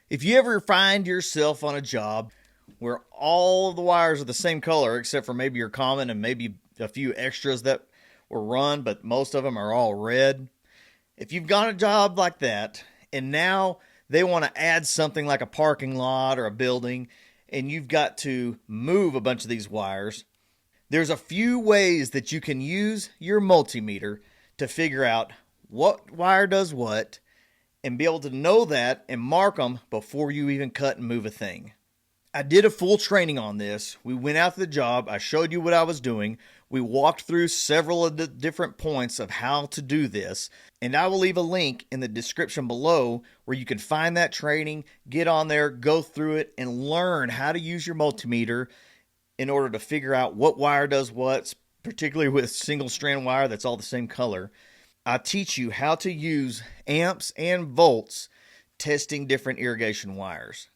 If you ever find yourself on a job where all of the wires are the same color, except for maybe your common and maybe a few extras that were run, but most of them are all red. If you've got a job like that and now they want to add something like a parking lot or a building and you've got to move a bunch of these wires, there's a few ways that you can use your multimeter to figure out what wire does what and be able to know that and mark them before you even cut and move a thing. I did a full training on this. We went out to the job. I showed you what I was doing. We walked through several of the different points of how to do this. And I will leave a link in the description below where you can find that training, get on there, go through it, and learn how to use your multimeter in order to figure out what wire does what, particularly with single strand wire that's all the same color. I teach you how to use amps and volts testing different irrigation wires.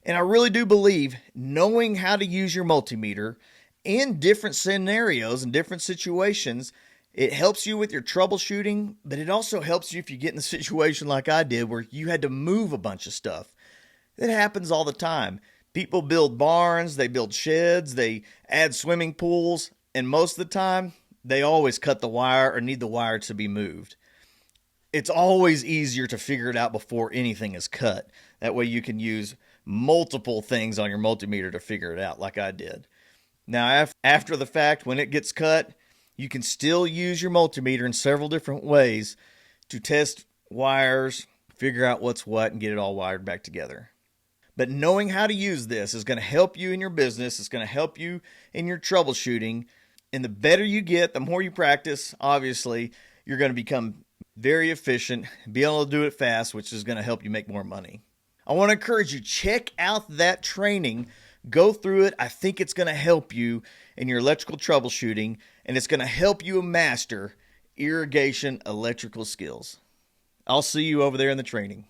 And I really do believe knowing how to use your multimeter in different scenarios and different situations, it helps you with your troubleshooting, but it also helps you if you get in a situation like I did where you had to move a bunch of stuff. It happens all the time. People build barns, they build sheds, they add swimming pools, and most of the time, they always cut the wire or need the wire to be moved. It's always easier to figure it out before anything is cut. That way you can use multiple things on your multimeter to figure it out like I did. Now, after the fact, when it gets cut, you can still use your multimeter in several different ways to test wires, figure out what's what, and get it all wired back together. But knowing how to use this is going to help you in your business. It's going to help you in your troubleshooting. And the better you get, the more you practice, obviously, you're going to become very efficient, be able to do it fast, which is going to help you make more money. I want to encourage you, check out that training. Go through it. I think it's going to help you in your electrical troubleshooting, and it's going to help you master irrigation electrical skills. I'll see you over there in the training.